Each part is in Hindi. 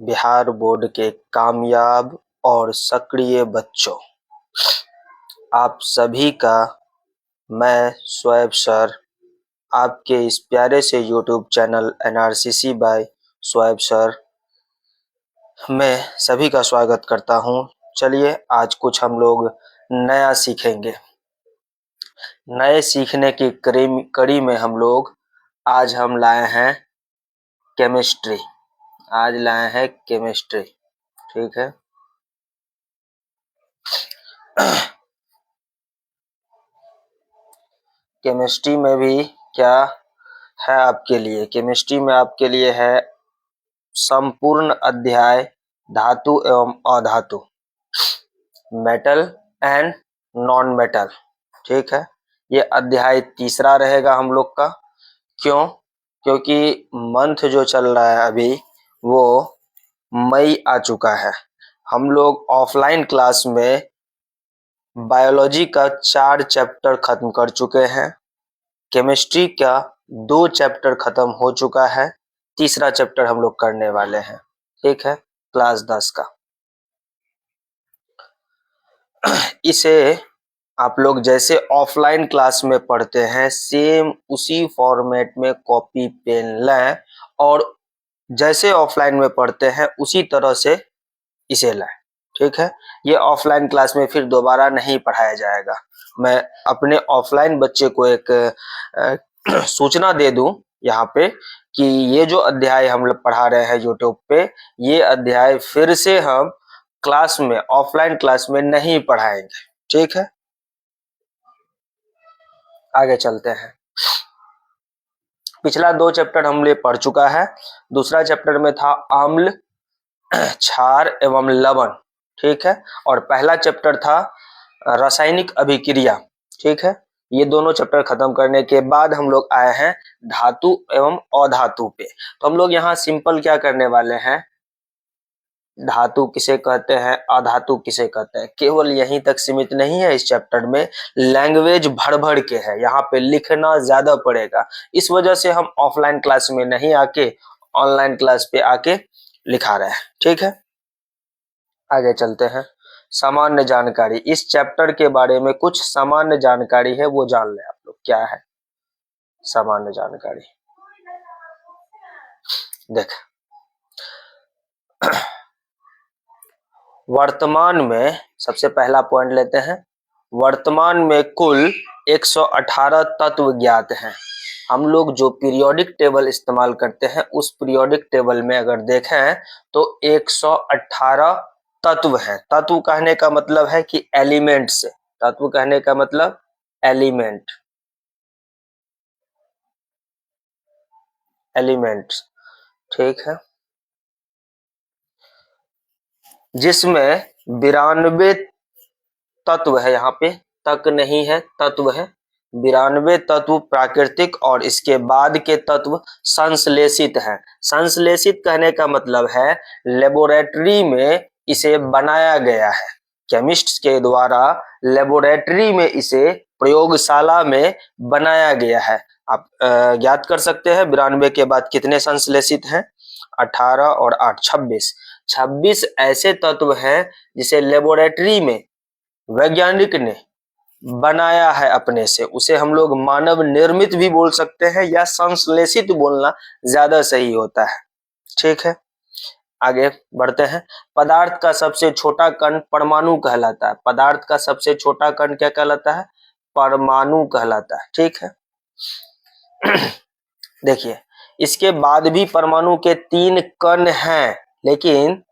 बिहार बोर्ड के कामयाब और सक्रिय बच्चों, आप सभी का मैं शोएब सर आपके इस प्यारे से YouTube channel NRCC by Shoaib sir में सभी का स्वागत करता हूं। चलिए आज कुछ हम लोग नया सीखेंगे। नए सीखने की कड़ी में हम लोग आज हम लाए हैं केमिस्ट्री। आज लाए हैं केमिस्ट्री, ठीक है। केमिस्ट्री में भी क्या है आपके लिए? केमिस्ट्री में आपके लिए है संपूर्ण अध्याय धातु एवं अधातु, मेटल एंड नॉन मेटल, ठीक है। ये अध्याय तीसरा रहेगा हम लोग का। क्यों? क्योंकि मंथ जो चल रहा है अभी वो मई आ चुका है। हम लोग ऑफलाइन क्लास में बायोलॉजी का 4 चैप्टर खत्म कर चुके हैं। केमिस्ट्री का 2 चैप्टर खत्म हो चुका है। तीसरा चैप्टर हम लोग करने वाले हैं, ठीक है, क्लास 10 का। इसे आप लोग जैसे ऑफलाइन क्लास में पढ़ते हैं सेम उसी फॉर्मेट में कॉपी पेन लें और जैसे ऑफलाइन में पढ़ते हैं उसी तरह से इसे लें, ठीक है। ये ऑफलाइन क्लास में फिर दोबारा नहीं पढ़ाया जाएगा। मैं अपने ऑफलाइन बच्चे को एक सूचना दे दूं यहाँ पे कि ये जो अध्याय हम लोग पढ़ा रहे हैं यूट्यूब पे, ये अध्याय फिर से हम क्लास में ऑफलाइन क्लास में नहीं पढ़ाएंगे, ठीक है। आगे चलते हैं। पिछला 2 चैप्टर हम लोग पढ़ चुका है। दूसरा चैप्टर में था अम्ल, क्षार एवं लवण, ठीक है। और पहला चैप्टर था रासायनिक अभिक्रिया, ठीक है। ये दोनों चैप्टर खत्म करने के बाद हम लोग आए हैं धातु एवं अधातु पे। तो हम लोग यहाँ सिंपल क्या करने वाले हैं, धातु किसे कहते हैं, अधातु किसे कहते हैं, केवल यहीं तक सीमित नहीं है। इस चैप्टर में लैंग्वेज भर भर के है, यहाँ पे लिखना ज्यादा पड़ेगा। इस वजह से हम ऑफलाइन क्लास में नहीं आके ऑनलाइन क्लास पे आके लिखा रहे हैं, ठीक है। आगे चलते हैं। सामान्य जानकारी, इस चैप्टर के बारे में कुछ सामान्य जानकारी है वो जान लें आप लोग। क्या है सामान्य जानकारी? देख, वर्तमान में सबसे पहला पॉइंट लेते हैं। वर्तमान में कुल 118 तत्व ज्ञात हैं। हम लोग जो पीरियोडिक टेबल इस्तेमाल करते हैं उस पीरियोडिक टेबल में अगर देखें तो 118 तत्व हैं। तत्व कहने का मतलब है कि एलिमेंट से, तत्व कहने का मतलब एलिमेंट, एलिमेंट, ठीक है। जिसमें 92 तत्व है, यहाँ पे तक नहीं है, तत्व है। 92 तत्व प्राकृतिक और इसके बाद के तत्व संश्लेषित हैं। संश्लेषित कहने का मतलब है लेबोरेटरी में इसे बनाया गया है। केमिस्ट के द्वारा लेबोरेटरी में इसे प्रयोगशाला में बनाया गया है। आप याद कर सकते हैं 92 के बाद कितने संश्लेषित हैं? 18 और 8 26। 26 ऐसे तत्व हैं जिसे लेबोरेटरी में वैज्ञानिक ने बनाया है अपने से। उसे हम लोग मानव निर्मित भी बोल सकते हैं या संश्लेषित बोलना ज्यादा सही होता है, ठीक है। आगे बढ़ते हैं। पदार्थ का सबसे छोटा कण परमाणु कहलाता है। पदार्थ का सबसे छोटा कण क्या कहलाता है? परमाणु कहलाता है, ठीक है। देखिए, इसके बाद भी परमाणु के 3 कण हैं, लेकिन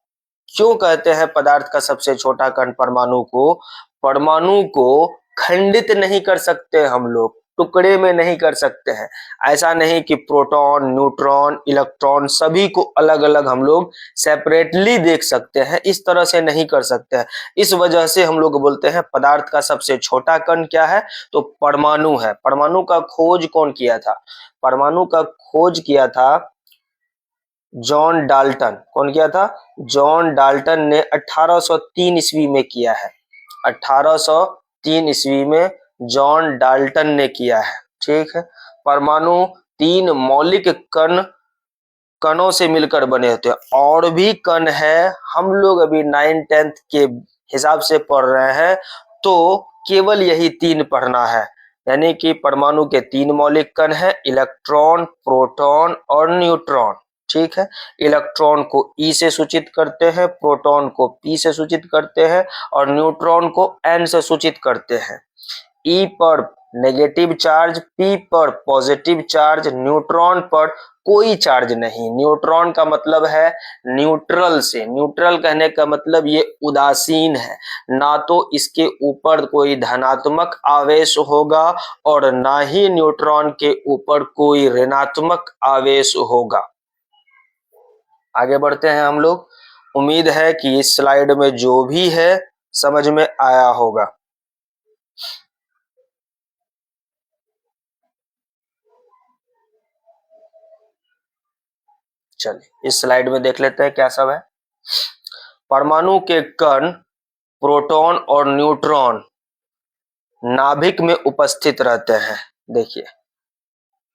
क्यों कहते हैं पदार्थ का सबसे छोटा कण परमाणु को? परमाणु को खंडित नहीं कर सकते हम लोग, टुकड़े में नहीं कर सकते हैं। ऐसा नहीं कि प्रोटॉन, न्यूट्रॉन, इलेक्ट्रॉन सभी को अलग अलग हम लोग सेपरेटली देख सकते हैं, इस तरह से नहीं कर सकते हैं। इस वजह से हम लोग बोलते हैं पदार्थ का सबसे छोटा कण क्या है? तो परमाणु है। परमाणु का खोज कौन किया था? परमाणु का खोज किया था जॉन डाल्टन। कौन किया था? जॉन डाल्टन ने 1803 ईस्वी में किया है। 1803 ईस्वी में जॉन डाल्टन ने किया है, ठीक है। परमाणु 3 मौलिक कण कणों से मिलकर बने होते हैं। और भी कण है, हम लोग अभी 9th-10th के हिसाब से पढ़ रहे हैं, तो केवल यही 3 पढ़ना है। यानी कि परमाणु के 3 मौलिक कण हैं, इलेक्ट्रॉन, प्रोटॉन और न्यूट्रॉन। ठीक है, इलेक्ट्रॉन को E से सूचित करते हैं, प्रोटॉन को P से सूचित करते हैं और न्यूट्रॉन को N से सूचित करते हैं। E पर नेगेटिव चार्ज, P पर पॉजिटिव चार्ज, न्यूट्रॉन पर कोई चार्ज नहीं। न्यूट्रॉन का मतलब है न्यूट्रल से, न्यूट्रल कहने का मतलब ये उदासीन है, ना तो इसके ऊपर कोई धनात्मक आवेश होगा और ना ही न्यूट्रॉन के ऊपर कोई ऋणात्मक आवेश होगा। आगे बढ़ते हैं हम लोग। उम्मीद है कि इस स्लाइड में जो भी है समझ में आया होगा। चलिए इस स्लाइड में देख लेते हैं क्या सब है। परमाणु के कण, प्रोटॉन और न्यूट्रॉन नाभिक में उपस्थित रहते हैं। देखिए,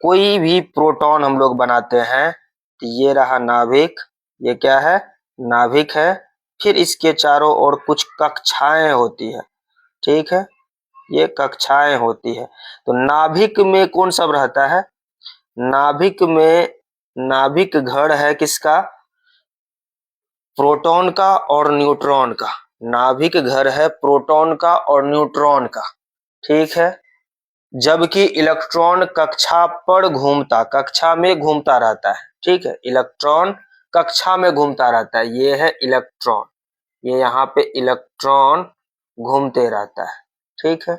कोई भी प्रोटॉन हम लोग बनाते हैं तो ये रहा नाभिक, ये क्या है, नाभिक है। फिर इसके चारों ओर कुछ कक्षाएं होती है। ठीक है, ये कक्षाएं होती है। तो नाभिक में कौन सब रहता है? नाभिक में, नाभिक घर है किसका? प्रोटॉन का और न्यूट्रॉन का। नाभिक घर है प्रोटॉन का और न्यूट्रॉन का। ठीक है, जबकि इलेक्ट्रॉन कक्षा पर घूमता, कक्षा में घूमता रहता है। ठीक है, इलेक्ट्रॉन कक्षा में घूमता रहता है। ये है इलेक्ट्रॉन, ये यहाँ पे इलेक्ट्रॉन घूमते रहता है। ठीक है,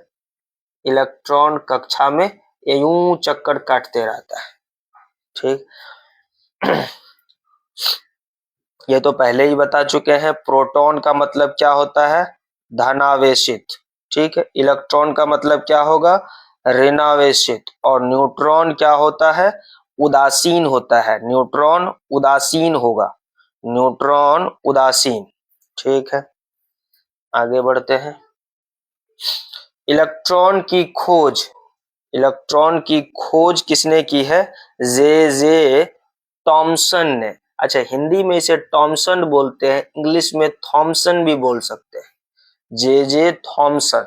इलेक्ट्रॉन कक्षा में यूं चक्कर काटते रहता है। ठीक, ये तो पहले ही बता चुके हैं। प्रोटॉन का मतलब क्या होता है? धनावेशित। ठीक है, इलेक्ट्रॉन का मतलब क्या होगा? ऋणावेशित। और न्यूट्रॉन क्या होता है? उदासीन होता है। न्यूट्रॉन उदासीन होगा, न्यूट्रॉन उदासीन। ठीक है, आगे बढ़ते हैं। इलेक्ट्रॉन की खोज, इलेक्ट्रॉन की खोज किसने की है? जे थॉमसन ने। अच्छा, हिंदी में इसे थॉमसन बोलते हैं, इंग्लिश में थॉमसन भी बोल सकते हैं। J Thomson.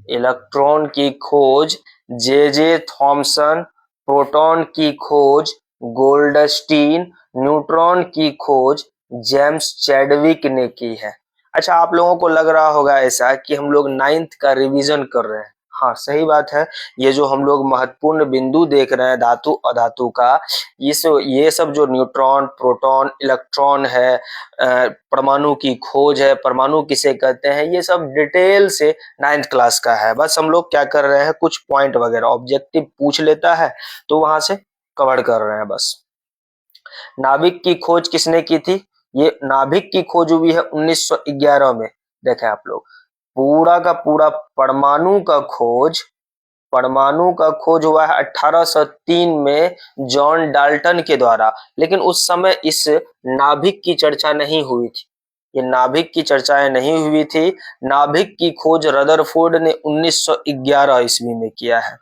इलेक्ट्रॉन की खोज जे थॉमसन, प्रोटॉन की खोज गोल्डस्टीन, न्यूट्रॉन की खोज जेम्स चैडविक ने की है। अच्छा, आप लोगों को लग रहा होगा ऐसा कि हम लोग 9th का रिवीजन कर रहे हैं। हाँ, सही बात है। ये जो हम लोग महत्वपूर्ण बिंदु देख रहे हैं धातु अधातु का, ये सब जो न्यूट्रॉन, प्रोटॉन, इलेक्ट्रॉन है, परमाणु की खोज है, परमाणु किसे कहते हैं, ये सब डिटेल से 9th क्लास का है। बस हम लोग क्या कर रहे हैं, कुछ पॉइंट वगैरह ऑब्जेक्टिव पूछ लेता है तो वहां से कवर कर रहे हैं बस। नाभिक की खोज किसने की थी? ये नाभिक की खोज हुई है 1911 में। देखें आप लोग, पूरा का पूरा परमाणु का खोज, परमाणु का खोज हुआ है 1803 में जॉन डाल्टन के द्वारा। लेकिन उस समय इस नाभिक की चर्चा नहीं हुई थी, ये नाभिक की चर्चाएं नहीं हुई थी। नाभिक की खोज रदरफोर्ड ने 1911 ईस्वी में किया है,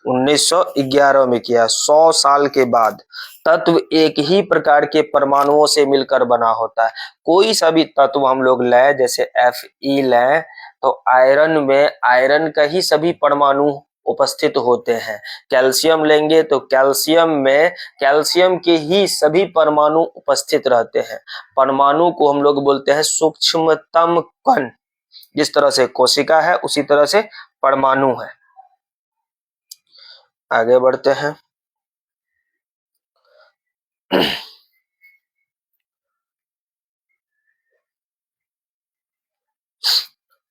1911 में किया। 100 साल के बाद तत्व एक ही प्रकार के परमाणुओं से मिलकर बना होता है। कोई सा भी तत्व हम लोग लें, जैसे Fe लें, तो आयरन में आयरन का ही सभी परमाणु उपस्थित होते हैं। कैल्शियम लेंगे तो कैल्शियम में कैल्शियम के ही सभी परमाणु उपस्थित रहते हैं। परमाणु को हम लोग बोलते हैं सूक्ष्मतम कण। जिस तरह से कोशिका है उसी तरह से परमाणु है। आगे बढ़ते हैं।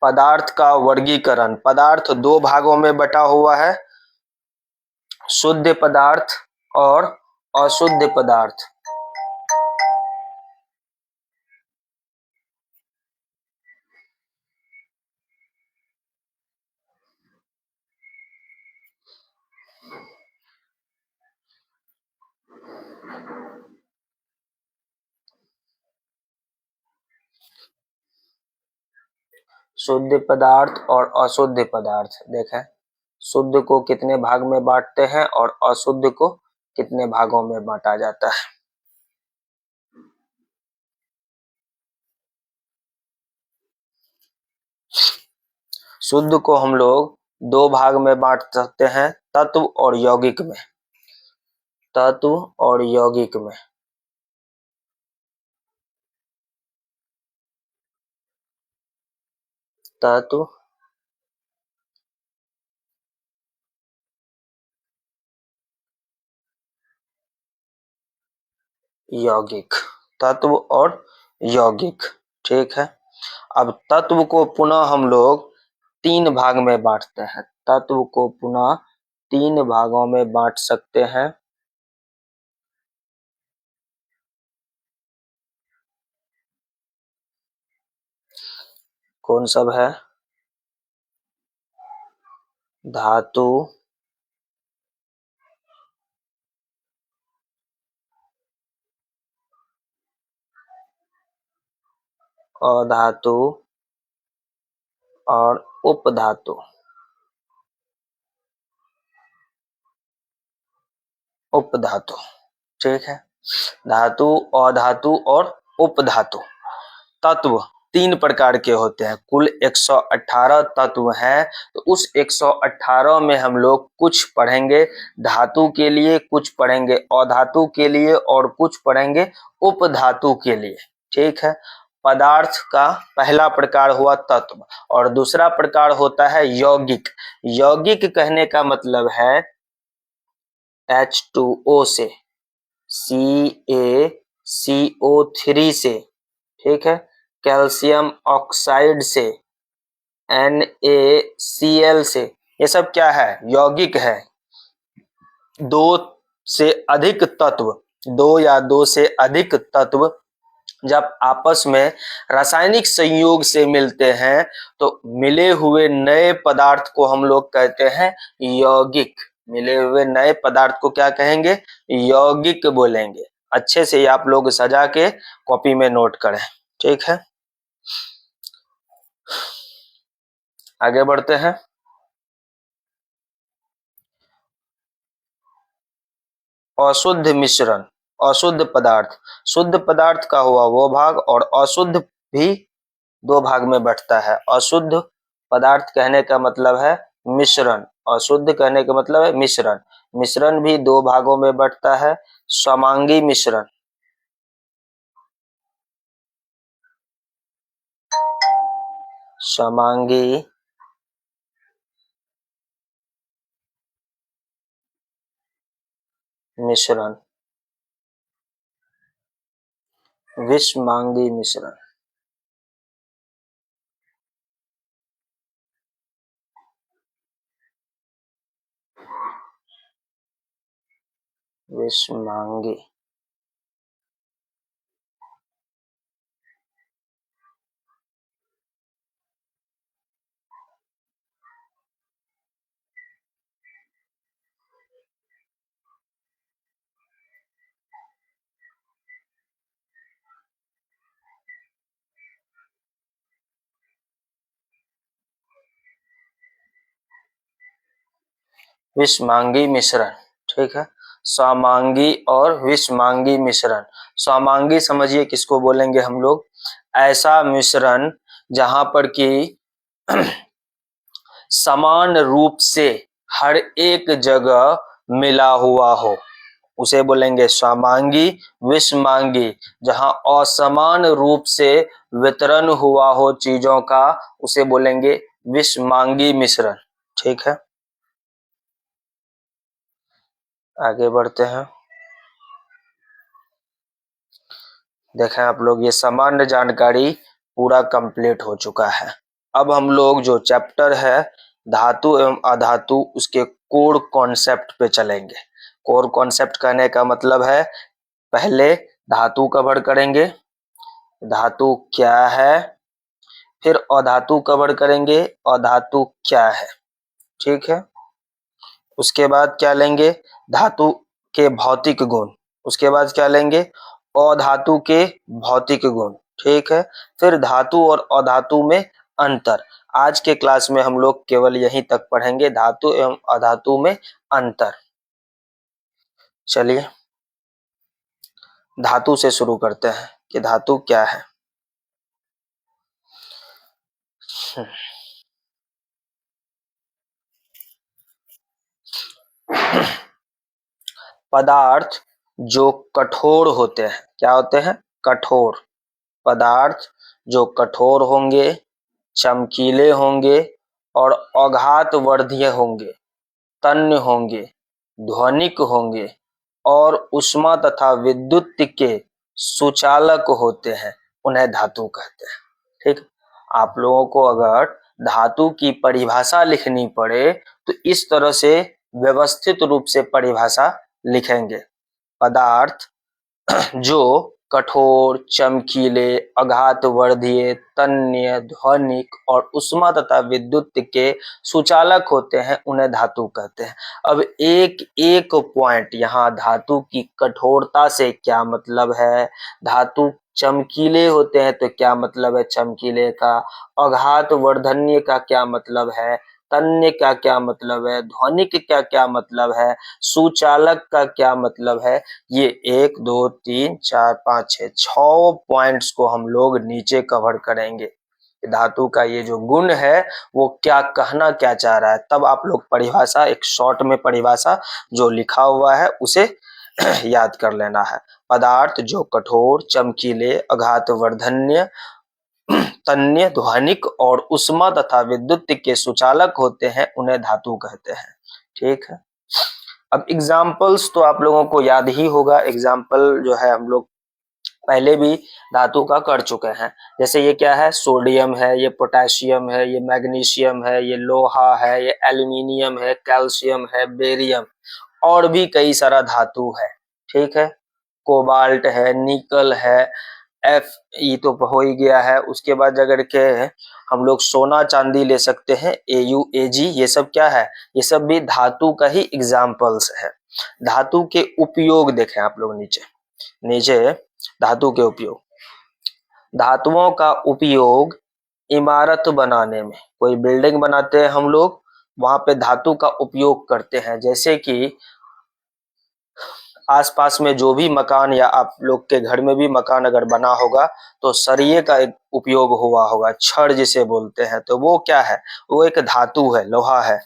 पदार्थ का वर्गीकरण। पदार्थ 2 भागों में बटा हुआ है, शुद्ध पदार्थ और अशुद्ध पदार्थ। शुद्ध पदार्थ और अशुद्ध पदार्थ। देखें, शुद्ध को कितने भाग में बांटते हैं और अशुद्ध को कितने भागों में बांटा जाता है। शुद्ध को हम लोग दो भाग में बांट सकते हैं, तत्व और यौगिक में। तत्व और यौगिक में। तत्व यौगिक। तत्व और यौगिक। ठीक है। अब तत्व को पुनः हम लोग तीन भाग में बांटते हैं। तत्व को पुनः तीन भागों में बांट सकते हैं। कौन सब है? धातु, अधातु और उपधातु। उपधातु। ठीक है। धातु, अधातु और उपधातु। तत्व तीन प्रकार के होते हैं। कुल 118 तत्व हैं। तो उस 118 में हम लोग कुछ पढ़ेंगे धातु के लिए, कुछ पढ़ेंगे अधातु के लिए और कुछ पढ़ेंगे उपधातु के लिए। ठीक है। पदार्थ का पहला प्रकार हुआ तत्व और दूसरा प्रकार होता है यौगिक। यौगिक कहने का मतलब है H2O से, CaCO3 से, ठीक है, कैल्शियम ऑक्साइड से, NaCl से। ये सब क्या है? यौगिक है। दो से अधिक तत्व, दो या दो से अधिक तत्व जब आपस में रासायनिक संयोग से मिलते हैं तो मिले हुए नए पदार्थ को हम लोग कहते हैं यौगिक। मिले हुए नए पदार्थ को क्या कहेंगे? यौगिक बोलेंगे। अच्छे से ये आप लोग सजा के कॉपी में नोट करें। ठीक है। आगे बढ़ते हैं। अशुद्ध मिश्रण, अशुद्ध पदार्थ। शुद्ध पदार्थ का हुआ वो भाग और अशुद्ध भी दो भाग में बंटता है। अशुद्ध पदार्थ कहने का मतलब है मिश्रण, अशुद्ध कहने का मतलब है मिश्रण। मिश्रण भी दो भागों में बंटता है। समांगी मिश्रण, समांगी मिश्रण, विषमांगी मिश्रण। विषमांगी। विषमांगी मिश्रण। ठीक है। समांगी और विषमांगी मिश्रण। समांगी समझिए किसको बोलेंगे हम लोग? ऐसा मिश्रण जहां पर कि समान रूप से हर एक जगह मिला हुआ हो, उसे बोलेंगे समांगी। विषमांगी जहां असमान रूप से वितरण हुआ हो चीजों का, उसे बोलेंगे विषमांगी मिश्रण। ठीक है। आगे बढ़ते हैं। देखें आप लोग, ये सामान्य जानकारी पूरा कंप्लीट हो चुका है। अब हम लोग जो चैप्टर है धातु एवं अधातु, उसके कोर कॉन्सेप्ट पे चलेंगे। कोर कॉन्सेप्ट कहने का मतलब है पहले धातु कवर करेंगे, धातु क्या है, फिर अधातु कवर करेंगे, अधातु क्या है। ठीक है। उसके बाद क्या लेंगे? धातु के भौतिक गुण। उसके बाद क्या लेंगे? अधातु के भौतिक गुण। ठीक है। फिर धातु और अधातु में अंतर। आज के क्लास में हम लोग केवल यहीं तक पढ़ेंगे, धातु एवं अधातु में अंतर। चलिए धातु से शुरू करते हैं कि धातु क्या है। पदार्थ जो कठोर होते हैं, क्या होते हैं? कठोर। पदार्थ जो कठोर होंगे, चमकीले होंगे और आघातवर्धीय होंगे, तन्य होंगे, ध्वनिक होंगे और ऊष्मा तथा विद्युत के सुचालक होते हैं, उन्हें धातु कहते हैं। ठीक, आप लोगों को अगर धातु की परिभाषा लिखनी पड़े तो इस तरह से व्यवस्थित रूप से परिभाषा लिखेंगे। पदार्थ जो कठोर, चमकीले, आघातवर्धीय, तन्य, ध्वनिक और ऊष्मा तथा विद्युत के सुचालक होते हैं, उन्हें धातु कहते हैं। अब एक एक पॉइंट, यहाँ धातु की कठोरता से क्या मतलब है, धातु चमकीले होते हैं तो क्या मतलब है चमकीले का, आघातवर्धन्य का क्या मतलब है, तन्य का क्या मतलब है, ध्वनिक का क्या मतलब है, सुचालक का क्या मतलब है, ये 1 2 3 4 5 6 पॉइंट्स को हम लोग नीचे कवर करेंगे। धातु का ये जो गुण है वो क्या कहना क्या चाह रहा है, तब आप लोग परिभाषा, एक शॉर्ट में परिभाषा जो लिखा हुआ है उसे याद कर लेना है। पदार्थ जो कठोर, चमकीले, आघातवर्धन्य, तन्य, ध्वनिक और ऊष्मा तथा विद्युत के सुचालक होते हैं, उन्हें धातु कहते हैं। ठीक है, अब एग्जाम्पल्स तो आप लोगों को याद ही होगा। एग्जाम्पल जो है हम लोग पहले भी धातु का कर चुके हैं। जैसे ये क्या है, सोडियम है, ये पोटेशियम है, ये मैग्नीशियम है, ये लोहा है, ये एल्यूमिनियम है, कैल्शियम है, बेरियम और भी कई सारा धातु है। ठीक है, कोबाल्ट है, निकल है, एफ ई तो हो ही गया है। उसके बाद अगर के हम लोग सोना चांदी ले सकते हैं, AU AG, ये सब क्या है, ये सब भी धातु का ही एग्जाम्पल्स है। धातु के उपयोग देखें आप लोग नीचे नीचे धातु के उपयोग। धातुओं का उपयोग इमारत बनाने में, कोई बिल्डिंग बनाते हैं हम लोग, वहां पे धातु का उपयोग करते हैं। जैसे कि आसपास में जो भी मकान या आप लोग के घर में भी मकान अगर बना होगा तो सरिये का एक उपयोग हुआ होगा, छड़ जिसे बोलते हैं, तो वो क्या है, वो एक धातु है, लोहा है।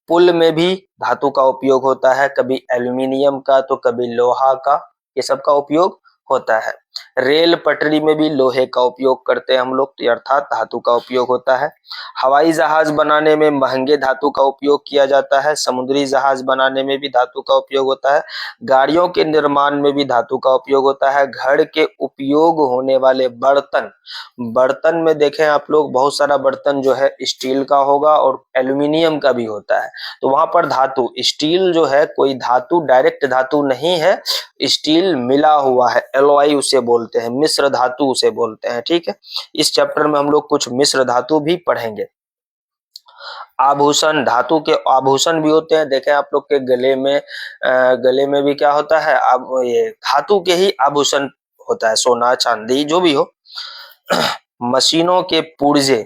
पुल में भी धातु का उपयोग होता है, कभी एल्यूमिनियम का तो कभी लोहा का, ये सब का उपयोग होता है। रेल पटरी में भी लोहे का उपयोग करते हैं हम लोग, तो अर्थात धातु का उपयोग होता है। हवाई जहाज बनाने में महंगे धातु का उपयोग किया जाता है, समुद्री जहाज बनाने में भी धातु का उपयोग होता है, गाड़ियों के निर्माण में भी धातु का उपयोग होता है। घर के उपयोग होने वाले बर्तन, बर्तन में देखें आप लोग बहुत सारा बर्तन जो है स्टील का होगा और एल्यूमिनियम का भी होता है, तो वहां पर धातु, स्टील जो है कोई धातु, डायरेक्ट धातु नहीं है, स्टील मिला हुआ है, एलॉय उसे बोलते हैं, मिश्र धातु उसे बोलते हैं। ठीक है, इस चैप्टर में हम लोग कुछ मिश्र धातु भी पढ़ेंगे। आभूषण, धातु के आभूषण भी होते हैं। देखें आप लोग के गले में भी क्या होता है, अब ये धातु के ही आभूषण होता है, सोना चांदी जो भी हो। मशीनों के पुर्जे,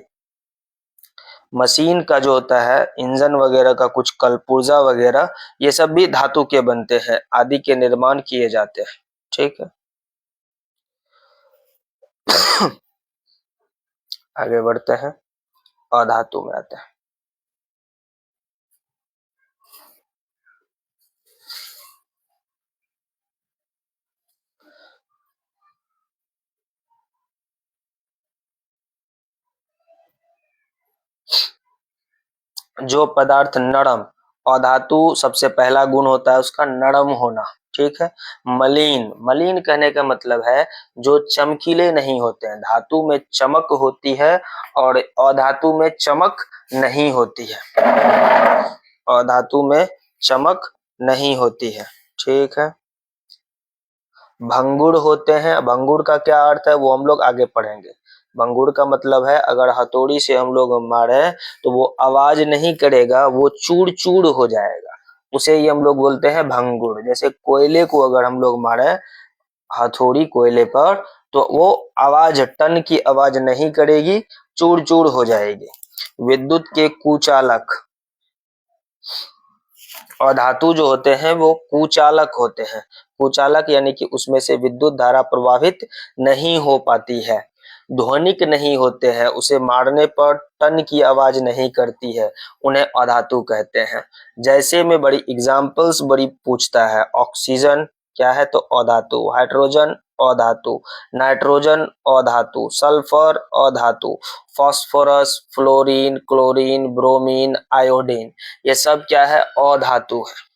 मशीन का जो होता है इंजन वगैरह का कुछ कल पुर्जा वगैरह, ये सब भी धातु के बनते हैं, आदि के निर्माण किए जाते हैं। ठीक है, आगे बढ़ते हैं, अधातु में आते हैं। जो पदार्थ नरम, अधातु सबसे पहला गुण होता है उसका नरम होना। ठीक है, मलिन, मलिन कहने का मतलब है जो चमकीले नहीं होते हैं, धातु में चमक होती है और अधातु में चमक नहीं होती है, अधातु में चमक नहीं होती है। ठीक है, भंगुर होते हैं, भंगुर का क्या अर्थ है वो हम लोग आगे पढ़ेंगे। भंगुर का मतलब है अगर हथौड़ी से हम लोग मारे तो वो आवाज नहीं करेगा, वो चूर चूर हो जाएगा, उसे ही हम लोग बोलते हैं भंगुर। जैसे कोयले को अगर हम लोग मारे हथौड़ी कोयले पर तो वो आवाज, टन की आवाज नहीं करेगी, चूर चूर हो जाएगी। विद्युत के कुचालक, और धातु जो होते हैं वो कुचालक होते हैं। कुचालक यानी कि उसमें से विद्युत धारा प्रवाहित नहीं हो पाती है। ध्वनिक नहीं होते हैं, उसे मारने पर टन की आवाज नहीं करती है, उन्हें अधातु कहते हैं। जैसे में बड़ी एग्जाम्पल्स बड़ी पूछता है। ऑक्सीजन क्या है तो अधातु, हाइड्रोजन अधातु, नाइट्रोजन अधातु, सल्फर अधातु, phosphorus, fluorine, chlorine, bromine, iodine, ये सब क्या है अधातु है।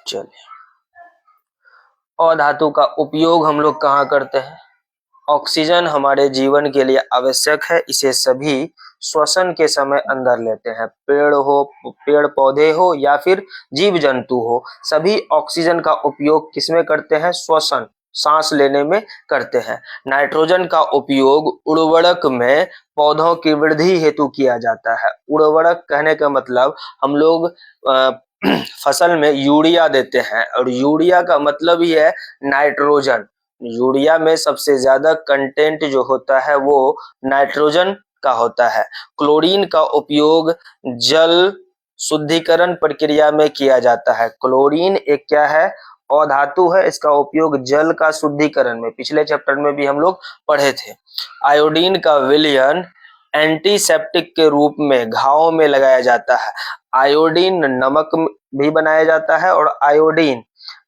चलिए, अधातु का उपयोग हम लोग कहाँ करते हैं? ऑक्सीजन हमारे जीवन के लिए आवश्यक है, इसे सभी श्वसन के समय अंदर लेते हैं। पेड़ पौधे हो या फिर जीव जंतु हो, सभी ऑक्सीजन का उपयोग किसमें करते हैं? श्वसन, सांस लेने में करते हैं। नाइट्रोजन का उपयोग उर्वरक में पौधों की वृद्धि हेतु किया जाता है। उर्वरक कहने का मतलब हम लोग फसल में यूरिया देते हैं, और यूरिया का मतलब ही है नाइट्रोजन। यूरिया में सबसे ज्यादा कंटेंट जो होता है वो नाइट्रोजन का होता है। क्लोरीन का उपयोग जल शुद्धिकरण प्रक्रिया में किया जाता है। क्लोरीन एक क्या है? अधातु है, इसका उपयोग जल का शुद्धिकरण में, पिछले चैप्टर में भी हम लोग पढ़े थे। आयोडीन का विलयन एंटीसेप्टिक के रूप में घाव में लगाया जाता है। आयोडीन नमक भी बनाया जाता है, और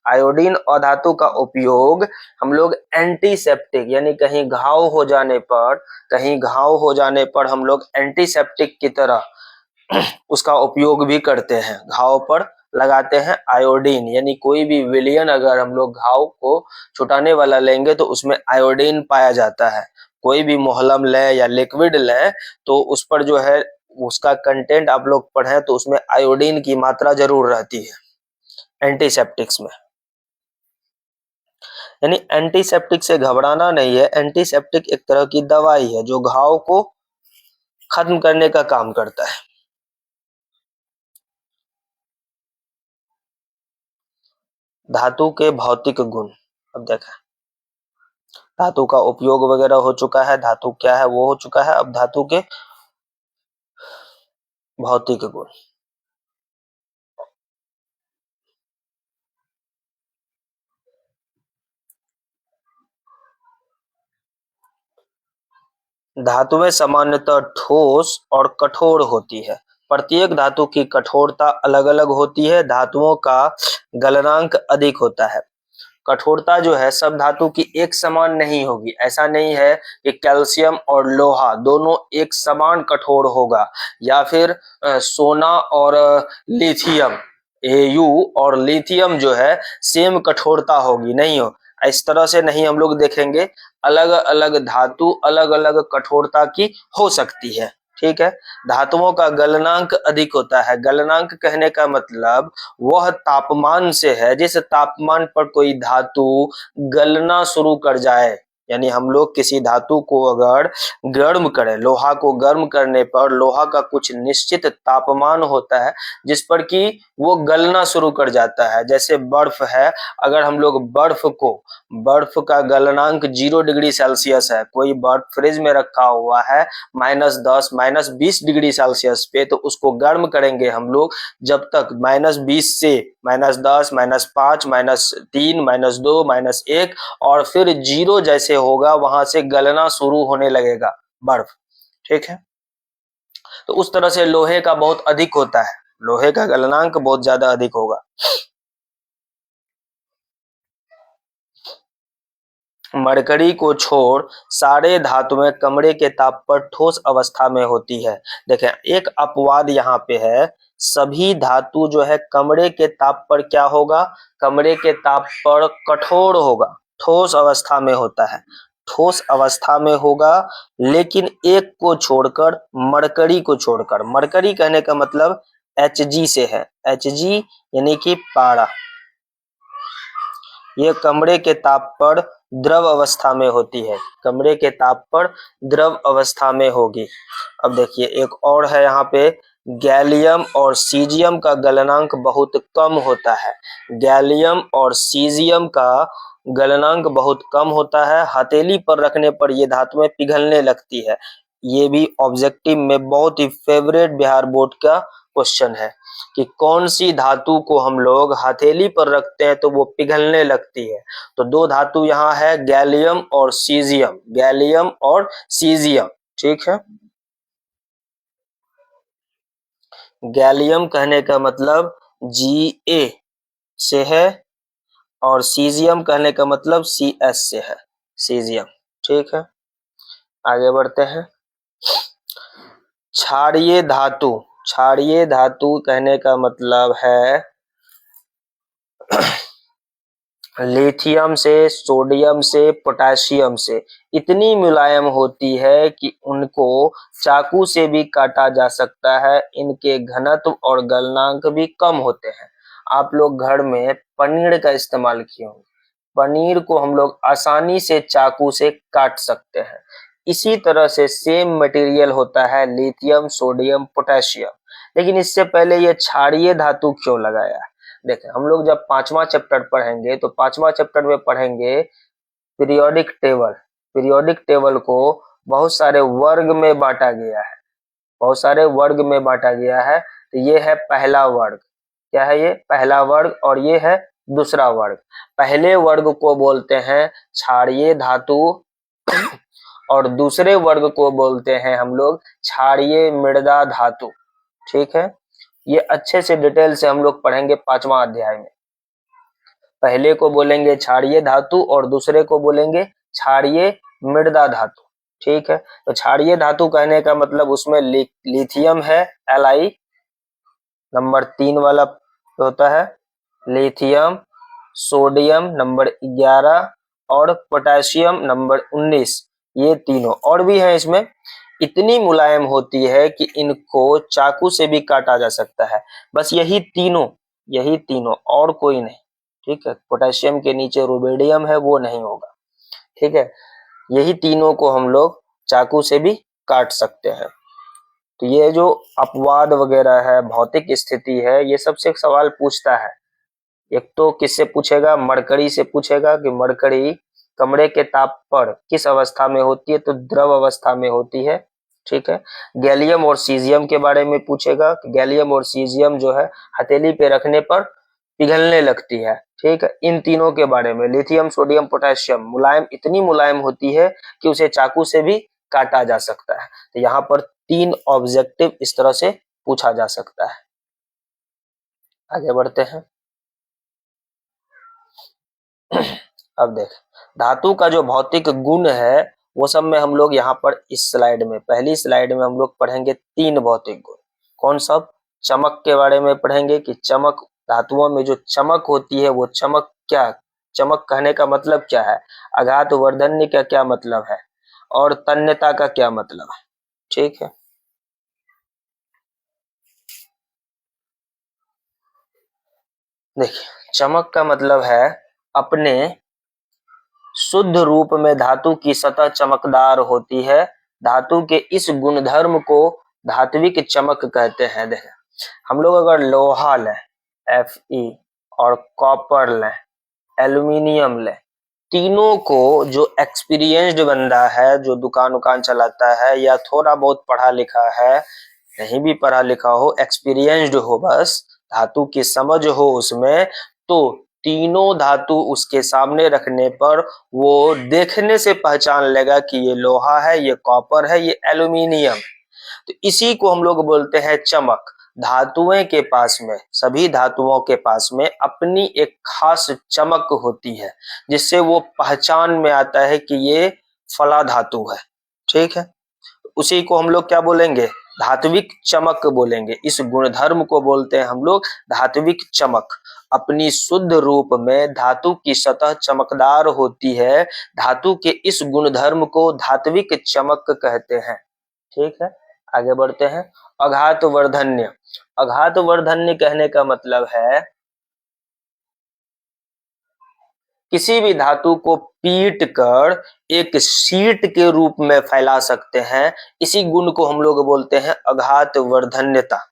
आयोडीन अधातु का उपयोग हम लोग एंटीसेप्टिक यानी कहीं घाव हो जाने पर हम लोग एंटीसेप्टिक की तरह उसका उपयोग भी करते हैं, घाव पर लगाते हैं आयोडीन। यानी कोई भी विलयन अगर हम लोग घाव को छुटाने वाला लेंगे तो उसमें आयोडीन पाया जाता है। कोई भी मोहलम लें या लिक्विड लें तो उस पर जो है उसका कंटेंट आप लोग पढ़ें तो उसमें आयोडीन की मात्रा जरूर रहती है एंटीसेप्टिक्स में। यानी एंटीसेप्टिक से घबराना नहीं है, एंटीसेप्टिक एक तरह की दवाई है जो घाव को खत्म करने का काम करता है। धातु के भौतिक गुण, अब देखा धातु का उपयोग वगैरह हो चुका है, धातु क्या है वो हो चुका है। अब धातु के भौतिक गुण, धातुएं सामान्यतः ठोस और कठोर होती है। प्रत्येक धातु की कठोरता अलग अलग होती है। धातुओं का गलनांक अधिक होता है। कठोरता जो है सब धातु की एक समान नहीं होगी। ऐसा नहीं है कि कैल्शियम और लोहा दोनों एक समान कठोर होगा, या फिर सोना और लिथियम, Au और लिथियम जो है सेम कठोरता होगी, नहीं हो। इस तरह से नहीं हम लोग देखेंगे, अलग अलग धातु अलग अलग कठोरता की हो सकती है। ठीक है। धातुओं का गलनांक अधिक होता है। गलनांक कहने का मतलब वह तापमान से है जिस तापमान पर कोई धातु गलना शुरू कर जाए। यानी हम लोग किसी धातु को अगर गर्म करें, लोहा को गर्म करने पर लोहा का कुछ निश्चित तापमान होता है जिस पर कि वो गलना शुरू कर जाता है। जैसे बर्फ है, अगर हम लोग बर्फ का गलनांक 0 डिग्री सेल्सियस है, कोई बर्फ फ्रिज में रखा हुआ है -10 -20 डिग्री सेल्सियस पे, तो उसको गर्म करेंगे हम लोग जब तक -20 से -10 -5 -3 -2 -1 और फिर 0 जैसे होगा वहां से गलना शुरू होने लगेगा बर्फ। ठीक है। तो उस तरह से लोहे का बहुत अधिक होता है, लोहे का गलनांक बहुत ज्यादा अधिक होगा। मरकरी को छोड़ सारे धातुएं कमरे के ताप पर ठोस अवस्था में होती है। देखें, एक अपवाद यहाँ पे है, सभी धातु जो है कमरे के ताप पर क्या होगा? कमरे के ताप पर कठोर होगा, ठोस अवस्था में होता है, ठोस अवस्था में होगा। लेकिन एक को छोड़कर, मरकरी को छोड़कर, मरकरी कहने का मतलब Hg से है, Hg यानी कि पारा, ये कमरे के ताप पर द्रव अवस्था में होती है, कमरे के ताप पर द्रव अवस्था में होगी। अब देखिए एक और है यहाँ पे, गैलियम और सीजियम का गलनांक बहुत कम होता है। गैलियम और सीजियम का गलनांक बहुत कम होता है, हथेली पर रखने पर ये धातुएं पिघलने लगती है। ये भी ऑब्जेक्टिव में बहुत ही फेवरेट बिहार बोर्ड का क्वेश्चन है कि कौन सी धातु को हम लोग हथेली पर रखते हैं तो वो पिघलने लगती है। तो दो धातु यहाँ है, गैलियम और सीजियम, गैलियम और सीजियम, ठीक है। गैलियम कहने का मतलब Ga से है और सीजियम कहने का मतलब Cs से है, सीजियम, ठीक है। आगे बढ़ते हैं। क्षारीय धातु, क्षारीय धातु कहने का मतलब है लिथियम से, सोडियम से, पोटेशियम से इतनी मुलायम होती है कि उनको चाकू से भी काटा जा सकता है। इनके घनत्व और गलनांक भी कम होते हैं। आप लोग घर में पनीर का इस्तेमाल किए होंगे, पनीर को हम लोग आसानी से चाकू से काट सकते हैं। इसी तरह से सेम मटेरियल होता है लिथियम, सोडियम, पोटेशियम। लेकिन इससे पहले ये क्षारीय धातु क्यों लगाया? देखें, हम लोग जब 5वां चैप्टर पढ़ेंगे तो 5वां चैप्टर में पढ़ेंगे पीरियोडिक टेबल। पीरियोडिक टेबल को बहुत सारे वर्ग में बांटा गया है, बहुत सारे वर्ग में बांटा गया है। तो ये है पहला वर्ग, क्या है ये? पहला वर्ग, और ये है दूसरा वर्ग। पहले वर्ग को बोलते हैं क्षारीय धातु और दूसरे वर्ग को बोलते हैं हम लोग क्षारीय मृदा धातु, ठीक है। ये अच्छे से डिटेल से हम लोग पढ़ेंगे 5वां अध्याय में। पहले को बोलेंगे क्षारीय धातु और दूसरे को बोलेंगे क्षारीय मृदा धातु, ठीक है। तो क्षारीय धातु कहने का मतलब उसमें लिथियम है, Li नंबर 3 वाला होता है, लिथियम, सोडियम नंबर 11 और पोटेशियम नंबर 19, ये तीनों और भी हैं इसमें। इतनी मुलायम होती है कि इनको चाकू से भी काटा जा सकता है। बस यही तीनों और कोई नहीं, ठीक है। पोटेशियम के नीचे रुबिडियम है, वो नहीं होगा, ठीक है। यही तीनों को हम लोग चाकू से भी काट सकते हैं। तो ये जो अपवाद वगैरह है, भौतिक स्थिति है, ये सबसे एक सवाल पूछता है। एक तो किससे पूछेगा? मरकरी से पूछेगा कि मरकरी कमरे के ताप पर किस अवस्था में होती है? तो द्रव अवस्था में होती है, ठीक है। गैलियम और सीजियम के बारे में पूछेगा कि गैलियम और सीजियम जो है हथेली पे रखने पर पिघलने लगती है, ठीक है। इन तीनों के बारे में, लिथियम, सोडियम, पोटेशियम मुलायम, इतनी मुलायम होती है कि उसे चाकू से भी काटा जा सकता है। तो यहाँ पर 3 ऑब्जेक्टिव इस तरह से पूछा जा सकता है। आगे बढ़ते हैं। अब देख, धातु का जो भौतिक गुण है वो सब में हम लोग यहाँ पर इस स्लाइड में, पहली स्लाइड में हम लोग पढ़ेंगे 3 भौतिक गुण। कौन सब? चमक के बारे में पढ़ेंगे कि चमक, धातुओं में जो चमक होती है वो चमक क्या, चमक कहने का मतलब क्या है, आघात वर्धन्य का क्या मतलब है, और तन्यता का क्या मतलब है, ठीक है। देखिए, चमक का मतलब है अपने शुद्ध रूप में धातु की सतह चमकदार होती है। धातु के इस गुणधर्म को धात्विक चमक कहते हैं। देखें, हम लोग अगर लोहा लें Fe और कॉपर लें, एल्यूमिनियम लें, तीनों को जो एक्सपीरियंस्ड बंदा है, जो दुकान उकान चलाता है या थोड़ा बहुत पढ़ा लिखा है, नहीं भी पढ़ा लिखा हो, एक्सपीरियंस्ड हो, बस धातु की समझ हो उसमें, तो तीनों धातु उसके सामने रखने पर वो देखने से पहचान लेगा कि ये लोहा है, ये कॉपर है, ये एल्यूमिनियम है। तो इसी को हम लोग बोलते हैं चमक। धातुओं के पास में, सभी धातुओं के पास में अपनी एक खास चमक होती है जिससे वो पहचान में आता है कि ये फला धातु है, ठीक है। उसी को हम लोग क्या बोलेंगे? धात्विक चमक बोलेंगे। इस गुणधर्म को बोलते हैं हम लोग धात्विक चमक। अपनी शुद्ध रूप में धातु की सतह चमकदार होती है। धातु के इस गुणधर्म को धात्विक चमक कहते हैं, ठीक है। आगे बढ़ते हैं। आघात वर्धन्य। आघात वर्धन्य कहने का मतलब है किसी भी धातु को पीट कर एक शीट के रूप में फैला सकते हैं, इसी गुण को हम लोग बोलते हैं अघात वर्धन्यता।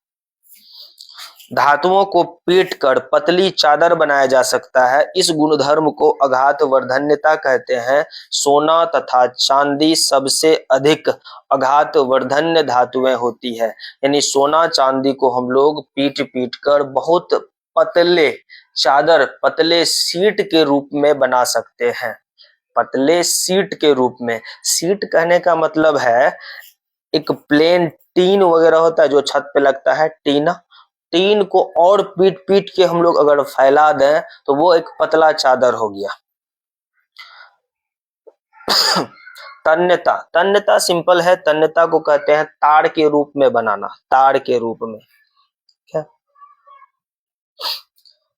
धातुओं को पीट कर पतली चादर बनाया जा सकता है, इस गुणधर्म को अघात वर्धन्यता कहते हैं। सोना तथा चांदी सबसे अधिक अघात वर्धन्य धातुएं होती है, यानी सोना चांदी को हम लोग पीट पीट कर बहुत पतले चादर, पतले सीट के रूप में बना सकते हैं। पतले सीट के रूप में, सीट कहने का मतलब है एक प्लेन टीन वगैरह होता है जो छत पे लगता है, टीना, टीन को और पीट पीट के हम लोग अगर फैला दें तो वो एक पतला चादर हो गया। तन्यता, तन्यता सिंपल है, तन्यता को कहते हैं ताड़ के रूप में बनाना, ताड़ के रूप में। क्या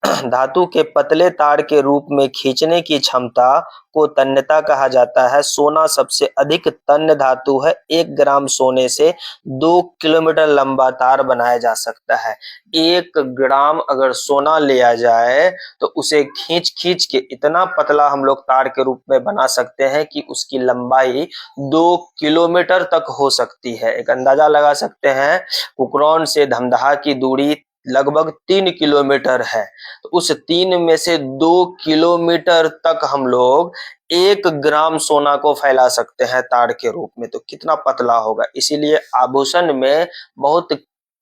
धातु के पतले तार के रूप में खींचने की क्षमता को तन्यता कहा जाता है। सोना सबसे अधिक तन्य धातु है, 1 ग्राम सोने से 2 किलोमीटर लंबा तार बनाया जा सकता है। 1 ग्राम अगर सोना लिया जाए तो उसे खींच खींच के इतना पतला हम लोग तार के रूप में बना सकते हैं कि उसकी लंबाई 2 किलोमीटर तक हो सकती है। एक अंदाजा लगा सकते हैं, कुकरौन से धमदाहा की दूरी लगभग 3 किलोमीटर है, तो उस 3 में से 2 किलोमीटर तक हम लोग 1 ग्राम सोना को फैला सकते हैं ताड़ के रूप में, तो कितना पतला होगा। इसीलिए आभूषण में बहुत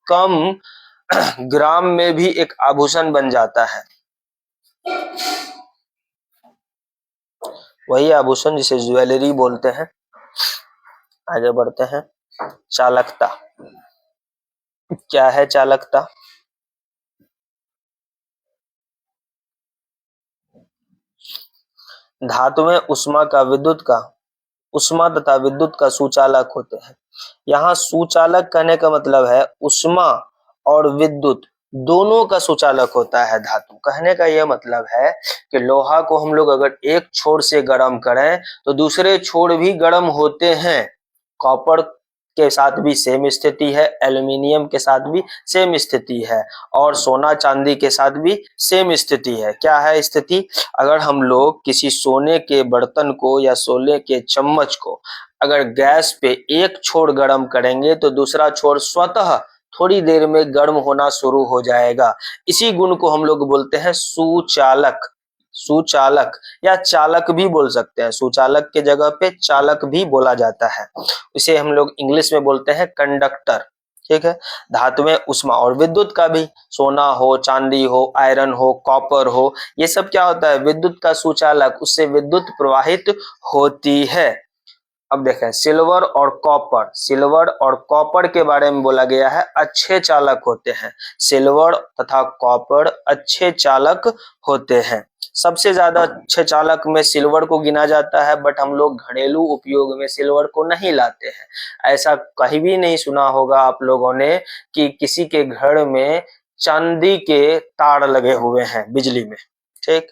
कम ग्राम में भी एक आभूषण बन जाता है। वही आभूषण जिसे ज्वेलरी बोलते हैं। आगे बढ़ते हैं। चालकता, क्या है चालकता? धातुएं उष्मा तथा विद्युत का सुचालक होते हैं। यहाँ सुचालक कहने का मतलब है उष्मा और विद्युत दोनों का सुचालक होता है धातु। कहने का यह मतलब है कि लोहा को हम लोग अगर एक छोर से गर्म करें तो दूसरे छोर भी गर्म होते हैं। कॉपर के साथ भी सेम स्थिति है, एल्यूमिनियम के साथ भी सेम स्थिति है, और सोना चांदी के साथ भी सेम स्थिति है। क्या है स्थिति? अगर हम लोग किसी सोने के बर्तन को या सोने के चम्मच को अगर गैस पे एक छोर गर्म करेंगे तो दूसरा छोर स्वतः थोड़ी देर में गर्म होना शुरू हो जाएगा। इसी गुण को हम लोग बोलते हैं सुचालक। सुचालक या चालक भी बोल सकते हैं, सुचालक के जगह पे चालक भी बोला जाता है। इसे हम लोग इंग्लिश में बोलते हैं कंडक्टर। ठीक है। धातुएं उष्मा और विद्युत का भी, सोना हो, चांदी हो, आयरन हो, कॉपर हो, ये सब क्या होता है? विद्युत का सुचालक, उससे विद्युत प्रवाहित होती है। अब देखें सिल्वर और कॉपर के बारे में बोला गया है अच्छे चालक होते हैं। सिल्वर तथा कॉपर अच्छे चालक होते हैं। सबसे ज्यादा अच्छे चालक में सिल्वर को गिना जाता है, बट हम लोग घरेलू उपयोग में सिल्वर को नहीं लाते हैं। ऐसा कहीं भी नहीं सुना होगा आप लोगों ने कि किसी के घर में चांदी के तार लगे हुए हैं बिजली में। ठीक,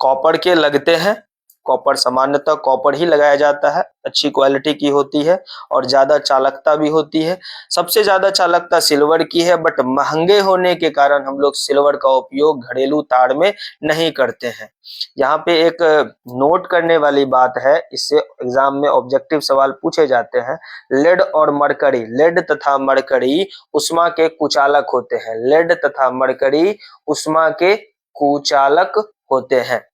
कॉपर के लगते हैं। कॉपर सामान्यतः कॉपर ही लगाया जाता है, अच्छी क्वालिटी की होती है और ज्यादा चालकता भी होती है। सबसे ज्यादा चालकता सिल्वर की है, बट महंगे होने के कारण हम लोग सिल्वर का उपयोग घरेलू तार में नहीं करते हैं। यहाँ पे एक नोट करने वाली बात है, इससे एग्जाम में ऑब्जेक्टिव सवाल पूछे जाते हैं। लेड और मरकरी, लेड तथा मरकरी उष्मा के कुचालक होते हैं। लेड तथा मरकरी उष्मा के कुचालक होते हैं।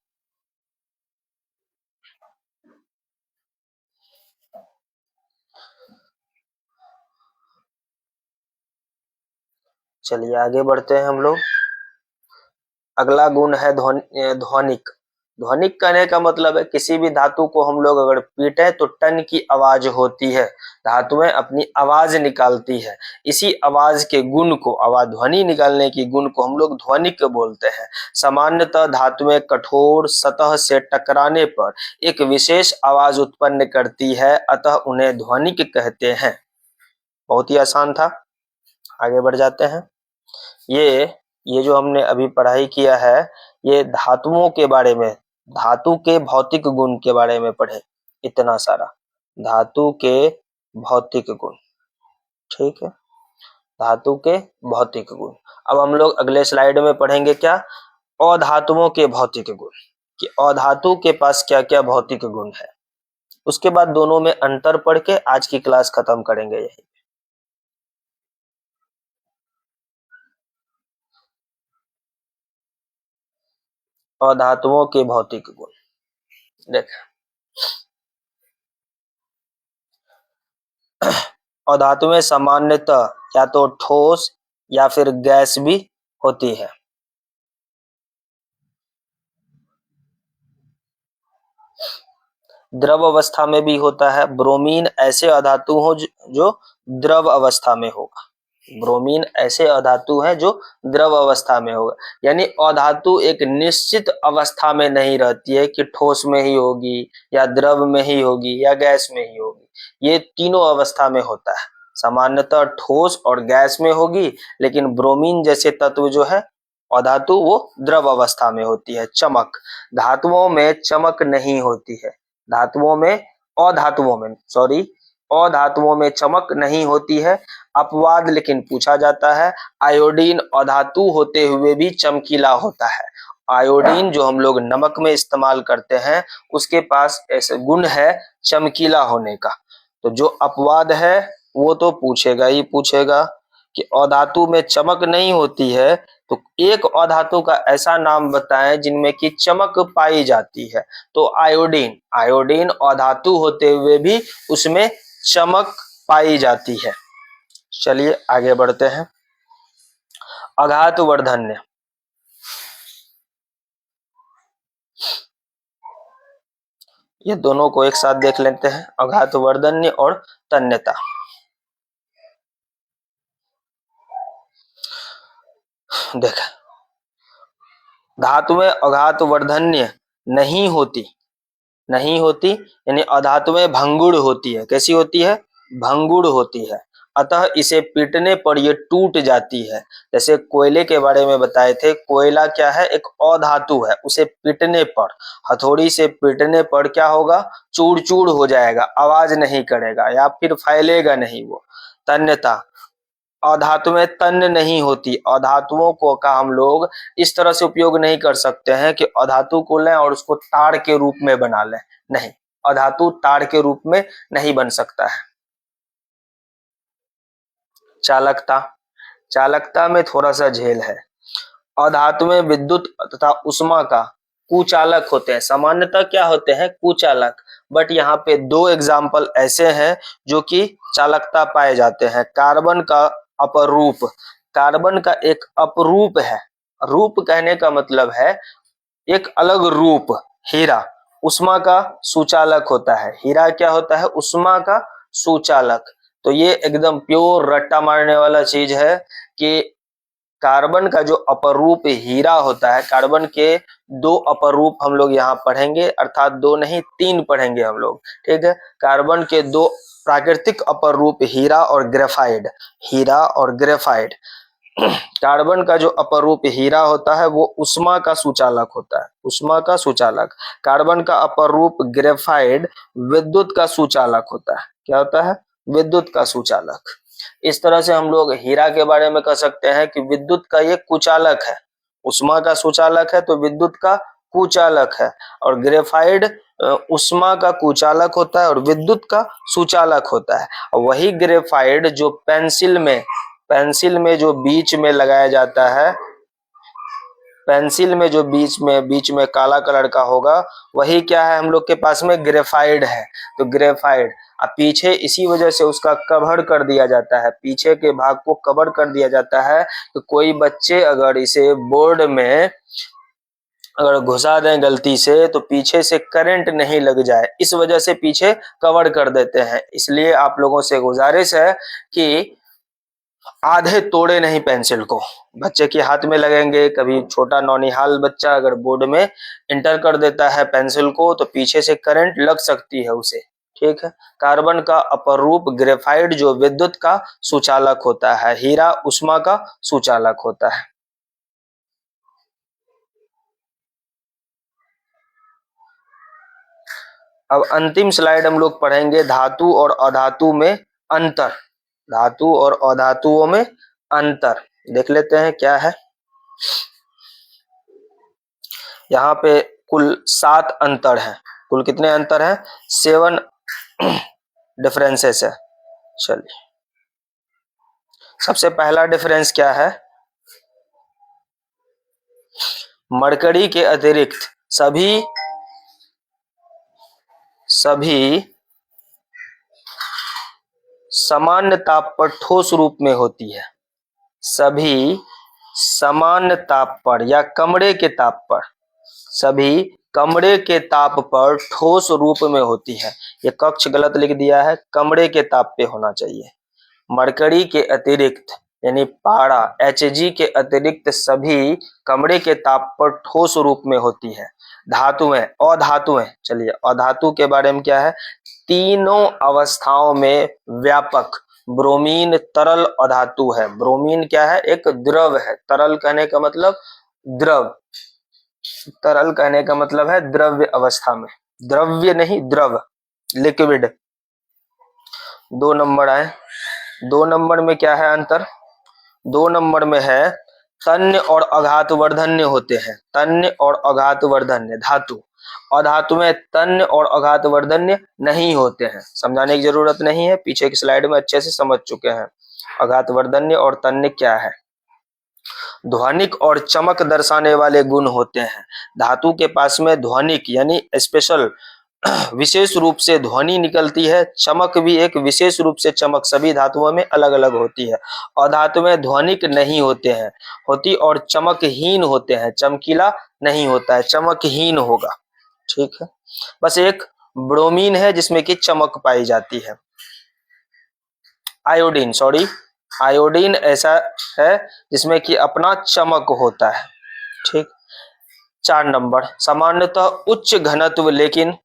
चलिए आगे बढ़ते हैं हम लोग। अगला गुण है ध्वनिक। ध्वनिक कहने का मतलब है किसी भी धातु को हम लोग अगर पीटे तो टन की आवाज होती है। धातुएं अपनी आवाज निकालती है, इसी आवाज के गुण को, आवाज ध्वनि निकालने की गुण को हम लोग ध्वनिक बोलते हैं। सामान्यतः धातुएं कठोर सतह से टकराने पर एक विशेष आवाज उत्पन्न करती है, अतः उन्हें ध्वनिक कहते हैं। बहुत ही आसान था। आगे बढ़ जाते हैं। ये जो हमने अभी पढ़ाई किया है, ये धातुओं के बारे में, धातु के भौतिक गुण के बारे में पढ़े। इतना सारा धातु के भौतिक गुण। ठीक है, धातु के भौतिक गुण। अब हम लोग अगले स्लाइड में पढ़ेंगे क्या? अधातुओं के भौतिक गुण। कि अधातु के पास क्या क्या भौतिक गुण है। उसके बाद दोनों में अंतर पढ़ के आज की क्लास खत्म करेंगे। यही अधातुओं के भौतिक गुण देख, अधातुएं सामान्यतः या तो ठोस या फिर गैस भी होती है। द्रव अवस्था में भी होता है। ब्रोमीन ऐसे अधातु हो जो द्रव अवस्था में होगा। ब्रोमीन ऐसे अधातु है जो द्रव अवस्था में होगा, यानी अधातु एक निश्चित अवस्था में नहीं रहती है कि ठोस में ही होगी या द्रव में ही होगी या गैस में ही होगी। ये तीनों अवस्था में होता है। सामान्यतः ठोस और गैस में होगी, लेकिन ब्रोमीन जैसे तत्व जो है अधातु वो द्रव अवस्था में होती है। चमक, धातुओं में चमक नहीं होती है। धातुओं में अधातुओं में चमक नहीं होती है। अपवाद लेकिन पूछा जाता है। आयोडीन अधातु होते हुए भी चमकीला होता है। आयोडीन जो हम लोग नमक में इस्तेमाल करते हैं उसके पास ऐसे गुण है चमकीला होने का। तो जो अपवाद है वो तो पूछेगा ही पूछेगा कि अधातु में चमक नहीं होती है, तो एक अधातु का ऐसा नाम बताएं जिनमें की चमक पाई जाती है। तो आयोडीन अधातु होते हुए भी उसमें चमक पाई जाती है। चलिए आगे बढ़ते हैं। अघातवर्धन्य, ये दोनों को एक साथ देख लेते हैं, अघातवर्धन्य और तन्यता। देख, धातुएं अघातवर्धन्य नहीं होती यानी अधातुएं भंगुर होती है। कैसी होती है? भंगुर होती है। अतः इसे पीटने पर ये टूट जाती है। जैसे कोयले के बारे में बताए थे, कोयला क्या है? एक अधातु है। उसे पीटने पर, हथौड़ी से पीटने पर क्या होगा? चूर चूर हो जाएगा, आवाज नहीं करेगा या फिर फैलेगा नहीं वो। तन्यता, अधातुएं तन्य नहीं होती। अधातुओं को का हम लोग इस तरह से उपयोग नहीं कर सकते हैं कि अधातु को लें और उसको तार के रूप में बना लें। नहीं, अधातु तार के रूप में नहीं बन सकता है। चालकता में थोड़ा सा झेल है। अधातुएं विद्युत तथा उष्मा का कुचालक होते हैं। सामान्यतः क्या होते हैं? कुचालक। बट यहाँ पे दो एग्जाम्पल ऐसे हैं जो कि चालकता पाए जाते हैं। कार्बन का अपरूप, कार्बन का एक अपरूप है। रूप कहने का मतलब है एक अलग रूप। हीरा उष्मा का सुचालक होता है। हीरा क्या होता है? उष्मा का सुचालक। तो ये एकदम प्योर रट्टा मारने वाला चीज है कि कार्बन का जो अपरूप हीरा होता है, कार्बन के दो अपरूप हम लोग यहाँ पढ़ेंगे, अर्थात दो नहीं तीन पढ़ेंगे हम लोग। ठीक है, कार्बन के दो प्राकृतिक अपरूप हीरा और ग्रेफाइड। कार्बन का जो अपरूप हीरा होता है वो उष्मा का सुचालक होता है, उष्मा का सुचालक। कार्बन का अपरूप ग्रेफाइड विद्युत का सुचालक होता है। क्या होता है? विद्युत का सुचालक। इस तरह से हम लोग हीरा के बारे में कह सकते हैं कि विद्युत का ये कुचालक है। उष्मा का सुचालक है तो विद्युत का कुचालक है। और ग्रेफाइड उष्मा का कुचालक होता है और विद्युत का सुचालक होता है। वही ग्रेफाइड जो पेंसिल में जो बीच में लगाया जाता है, पेंसिल में जो बीच में काला कलर का होगा, वही क्या है हम लोग के पास में? ग्रेफाइड है। तो ग्रेफाइड अब पीछे इसी वजह से उसका कवर कर दिया जाता है, पीछे के भाग को कवर कर दिया जाता है कि कोई बच्चे अगर इसे बोर्ड में अगर घुसा दें गलती से तो पीछे से करंट नहीं लग जाए, इस वजह से पीछे कवर कर देते हैं। इसलिए आप लोगों से गुजारिश है कि आधे तोड़े नहीं पेंसिल को, बच्चे के हाथ में लगेंगे। कभी छोटा नौनिहाल बच्चा अगर बोर्ड में इंटर कर देता है पेंसिल को तो पीछे से करंट लग सकती है उसे। ठीक है, कार्बन का अपरूप ग्रेफाइड जो विद्युत का सुचालक होता है, हीरा उष्मा का सुचालक होता है। अब अंतिम स्लाइड हम लोग पढ़ेंगे धातु और अधातु में अंतर। धातु और अधातुओं में अंतर देख लेते हैं क्या है। यहाँ पे कुल 7 अंतर है। कुल कितने अंतर है? 7 डिफरेंसेस है। चलिए, सबसे पहला डिफरेंस क्या है? मरकरी के अतिरिक्त सभी सामान्य ताप पर ठोस रूप में होती है। सभी सामान्य ताप पर या कमरे के ताप पर, सभी कमरे के ताप पर ठोस रूप में होती है। ये कक्ष गलत लिख दिया है, कमरे के ताप पे होना चाहिए। मरकरी के अतिरिक्त यानी पारा Hg के अतिरिक्त सभी कमरे के ताप पर ठोस रूप में होती है। धातुएं, अधातुएं, चलिए अधातु के बारे में क्या है? तीनों अवस्थाओं में व्यापक ब्रोमीन तरल अधातु है। ब्रोमीन क्या है? एक द्रव है। तरल कहने का मतलब द्रव, तरल कहने का मतलब है द्रव्य अवस्था में, द्रव्य नहीं द्रव, लिक्विड। 2 नंबर आए। 2 नंबर में क्या है अंतर? 2 नंबर में है तन्य और अघात वर्धन्य होते हैं। तन्य और अघात वर्धन्य धातु। अधातु में तन्य और अघात वर्धन्य नहीं होते हैं। समझाने की जरूरत नहीं है, पीछे की स्लाइड में अच्छे से समझ चुके हैं अघात वर्धन्य और तन्य क्या है। ध्वनिक और चमक दर्शाने वाले गुण होते हैं। धातु के पास में ध्वनिक यानी स्पेशल विशेष रूप से ध्वनि निकलती है, चमक भी एक विशेष रूप से चमक सभी धातुओं में अलग अलग होती है। अधातु में ध्वनिक नहीं होते हैं, होती और चमकहीन होते हैं। चमकीला नहीं होता है, चमकहीन होगा। ठीक है, बस एक ब्रोमीन है जिसमें कि चमक पाई जाती है। आयोडीन, सॉरी आयोडीन ऐसा है जिसमें कि अपना चमक होता है। ठीक। 4 नंबर, सामान्यतः उच्च घनत्व लेकिन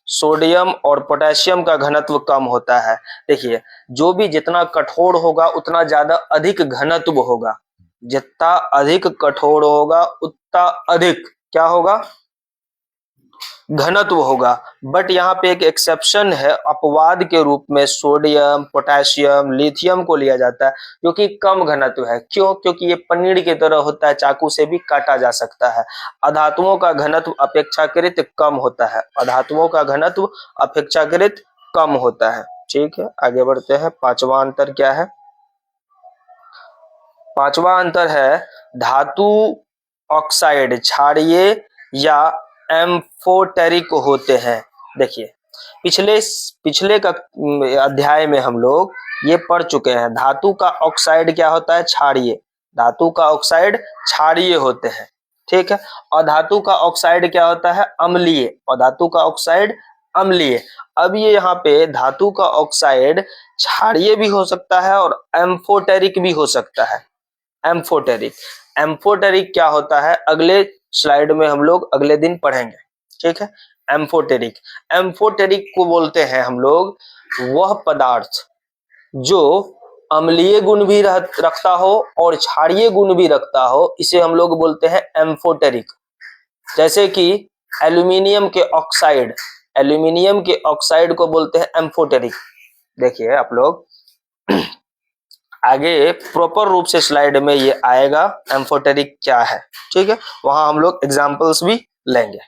सोडियम और पोटेशियम का घनत्व कम होता है। देखिए, जो भी जितना कठोर होगा उतना ज्यादा अधिक घनत्व होगा। जितना अधिक कठोर होगा उतना अधिक क्या होगा? घनत्व होगा। बट यहाँ पे एक एक्सेप्शन है, अपवाद के रूप में सोडियम, पोटेशियम, लिथियम को लिया जाता है जो कि कम घनत्व है। क्यों? क्योंकि ये पनीर की तरह होता है, चाकू से भी काटा जा सकता है। अधातुओं का घनत्व अपेक्षाकृत कम होता है। अधातुओं का घनत्व अपेक्षाकृत कम होता है। ठीक है, आगे बढ़ते हैं। 5वां अंतर क्या है? 5वां अंतर है धातु ऑक्साइड क्षारीय या एम्फोटेरिक होते हैं। देखिए, पिछले पिछले का अध्याय में हम लोग ये पढ़ चुके हैं। धातु का ऑक्साइड क्या होता है? क्षारीय। धातु का ऑक्साइड क्षारीय होते हैं। ठीक है, और धातु का ऑक्साइड क्या होता है? अम्लीय। और धातु का ऑक्साइड अम्लीय। अब ये यहाँ पे धातु का ऑक्साइड क्षारीय भी हो सकता है और एम्फोटेरिक भी हो सकता है। एम्फोटेरिक, एम्फोटेरिक क्या होता है अगले स्लाइड में हम लोग अगले दिन पढ़ेंगे। ठीक है, एम्फोटेरिक, एम्फोटेरिक को बोलते हैं हम लोग वह पदार्थ जो अम्लीय गुण भी रखता हो और क्षारीय गुण भी रखता हो, इसे हम लोग बोलते हैं एम्फोटेरिक। जैसे कि एल्यूमिनियम के ऑक्साइड, एल्यूमिनियम के ऑक्साइड को बोलते हैं एम्फोटेरिक। देखिए आप लोग आगे प्रॉपर रूप से स्लाइड में ये आएगा एम्फोटेरिक क्या है। ठीक है, वहां हम लोग एग्जांपल्स भी लेंगे।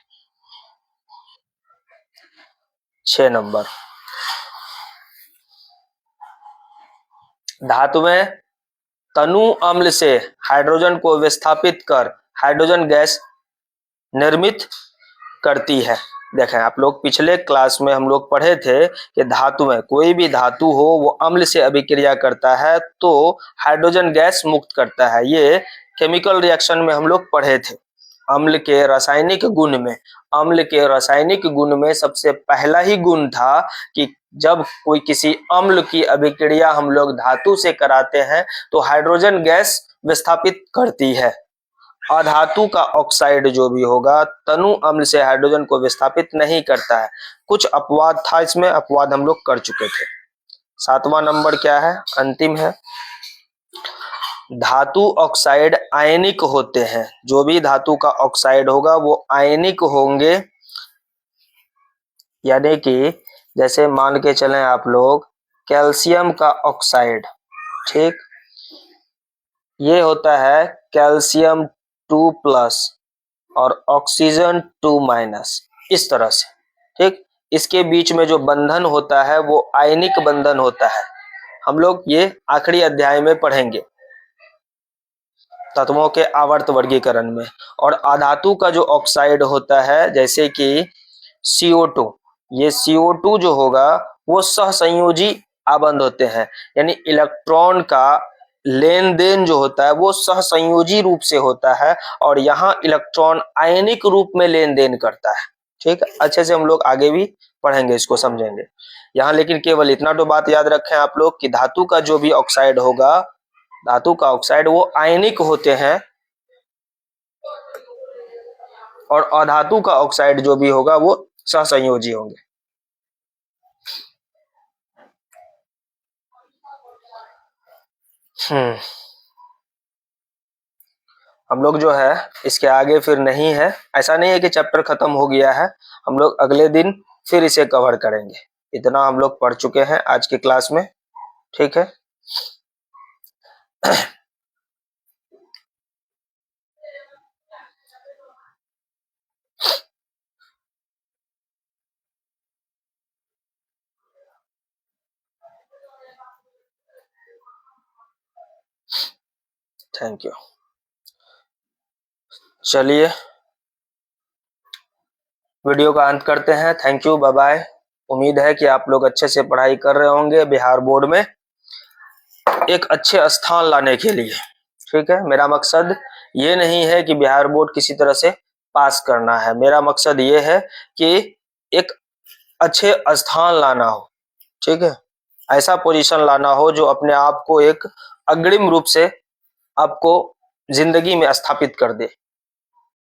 6 नंबर, धातु में तनु अम्ल से हाइड्रोजन को विस्थापित कर हाइड्रोजन गैस निर्मित करती है। देखें आप लोग, पिछले क्लास में हम लोग पढ़े थे कि धातु में कोई भी धातु हो वो अम्ल से अभिक्रिया करता है तो हाइड्रोजन गैस मुक्त करता है। ये केमिकल रिएक्शन में हम लोग पढ़े थे। अम्ल के रासायनिक गुण में, अम्ल के रासायनिक गुण में सबसे पहला ही गुण था कि जब कोई किसी अम्ल की अभिक्रिया हम लोग धातु से कराते हैं तो हाइड्रोजन गैस विस्थापित करती है। अधातु का ऑक्साइड जो भी होगा तनु अम्ल से हाइड्रोजन को विस्थापित नहीं करता है। कुछ अपवाद था इसमें, अपवाद हम लोग कर चुके थे। 7वां नंबर क्या है? अंतिम है, धातु ऑक्साइड आयनिक होते हैं। जो भी धातु का ऑक्साइड होगा वो आयनिक होंगे, यानी कि जैसे मान के चलें आप लोग कैल्शियम का ऑक्साइड, ठीक, ये होता है कैल्शियम 2+, और ऑक्सीजन 2-, इस तरह से। ठीक, इसके बीच में जो बंधन होता है वो आयनिक बंधन होता है। हम लोग ये आखिरी अध्याय में पढ़ेंगे तत्वों के आवर्त वर्गीकरण में। और अधातु का जो ऑक्साइड होता है जैसे कि CO2, ये CO2 जो होगा वो सहसंयोजी आबंध होते हैं, यानी इलेक्ट्रॉन का लेन देन जो होता है वो सहसंयोजी रूप से होता है और यहाँ इलेक्ट्रॉन आयनिक रूप में लेन देन करता है। ठीक है, अच्छे से हम लोग आगे भी पढ़ेंगे, इसको समझेंगे। यहाँ लेकिन केवल इतना तो बात याद रखें आप लोग कि धातु का जो भी ऑक्साइड होगा, धातु का ऑक्साइड वो आयनिक होते हैं और अधातु का ऑक्साइड जो भी होगा वो सहसंयोजी होंगे। हम लोग जो है इसके आगे फिर नहीं है, ऐसा नहीं है कि चैप्टर खत्म हो गया है, हम लोग अगले दिन फिर इसे कवर करेंगे। इतना हम लोग पढ़ चुके हैं आज के क्लास में। ठीक है, थैंक यू। चलिए वीडियो का अंत करते हैं। Thank you, bye bye. उम्मीद है कि आप लोग अच्छे से पढ़ाई कर रहे होंगे बिहार बोर्ड में एक अच्छे स्थान लाने के लिए। ठीक है, मेरा मकसद ये नहीं है कि बिहार बोर्ड किसी तरह से पास करना है, मेरा मकसद ये है कि एक अच्छे स्थान लाना हो। ठीक है, ऐसा पोजीशन लाना हो जो अपने आप को एक अग्रिम रूप से आपको जिंदगी में स्थापित कर दे।